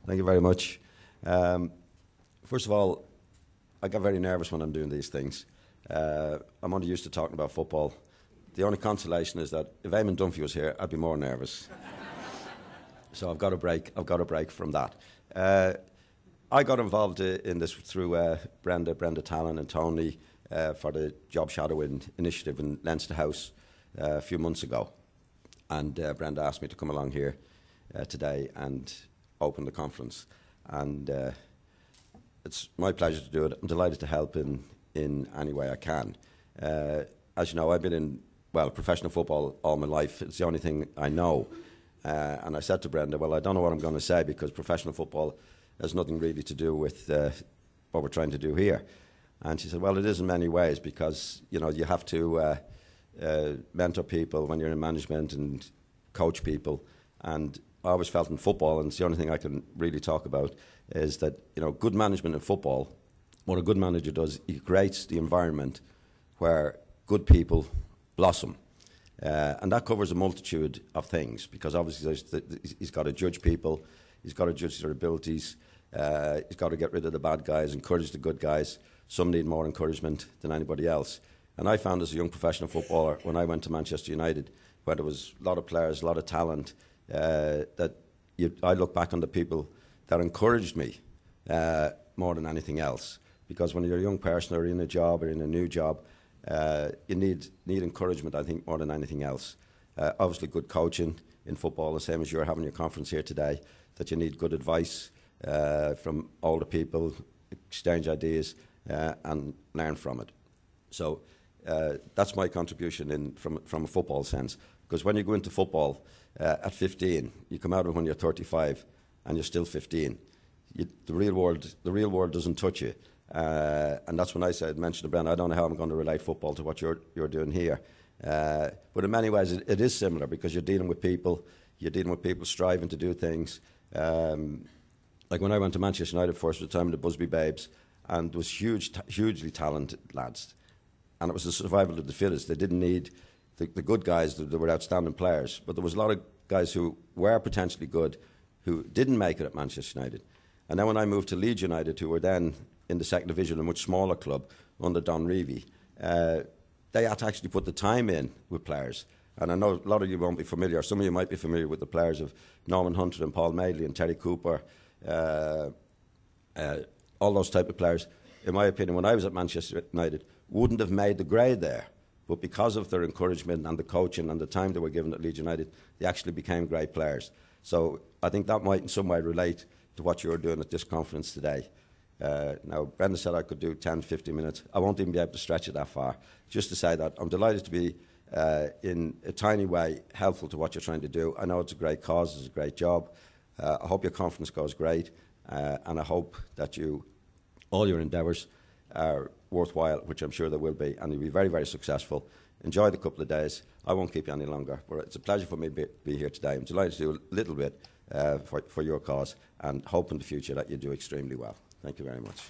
Thank you very much. First of all, I get very nervous when I'm doing these things. I'm only used to talking about football. The only consolation is that if Eamon Dunphy was here, I'd be more nervous. So I've got a break from that. I got involved in this through Brenda Tallon and Tony for the Job Shadowing Initiative in Leinster House a few months ago. And Brenda asked me to come along here today and open the conference. And it's my pleasure to do it. I'm delighted to help in any way I can. As you know, I've been in professional football all my life. It's the only thing I know. And I said to Brenda, well, I don't know what I'm going to say because professional football has nothing really to do with what we're trying to do here. And she said, well, it is in many ways because, you know, you have to mentor people when you're in management and coach people. And I always felt in football, and it's the only thing I can really talk about, is that, you know, good management in football, what a good manager does, he creates the environment where good people blossom. And that covers a multitude of things because obviously he's got to judge people, he's got to judge their abilities, he's got to get rid of the bad guys, encourage the good guys. Some need more encouragement than anybody else. And I found as a young professional footballer, when I went to Manchester United, where there was a lot of players, a lot of talent, that I look back on the people that encouraged me more than anything else. Because when you're a young person or in a job or in a new job, you need encouragement, I think, more than anything else. Obviously, good coaching in football, the same as you're having your conference here today, that you need good advice from older people, exchange ideas, and learn from it. So that's my contribution from a football sense. Because when you go into football at 15, you come out of it when you're 35, and you're still 15. The real world doesn't touch you. And that's when I mentioned to Brendan, I don't know how I'm going to relate football to what you're doing here. But in many ways, it is similar because you're dealing with people striving to do things. Like when I went to Manchester United first for the time of the Busby Babes, and there was hugely talented lads. And it was the survival of the fittest. They didn't need the good guys, they were outstanding players. But there was a lot of guys who were potentially good who didn't make it at Manchester United. And then when I moved to Leeds United, who were then in the second division, a much smaller club under Don Reevy, they had to actually put the time in with players. And I know a lot of you won't be familiar. Some of you might be familiar with the players of Norman Hunter and Paul Madeley and Terry Cooper, all those type of players. In my opinion, when I was at Manchester United, wouldn't have made the grade there. But because of their encouragement and the coaching and the time they were given at Leeds United, they actually became great players. So I think that might in some way relate to what you're doing at this conference today. Now, Brenda said I could do 10, 15 minutes. I won't even be able to stretch it that far. Just to say that I'm delighted to be, in a tiny way, helpful to what you're trying to do. I know it's a great cause, it's a great job. I hope your conference goes great, and I hope that all your endeavours are worthwhile, which I'm sure they will be, and you'll be very, very successful. Enjoy the couple of days. I won't keep you any longer, but it's a pleasure for me to be here today. I'm delighted to do a little bit for your cause, and hope in the future that you do extremely well. Thank you very much.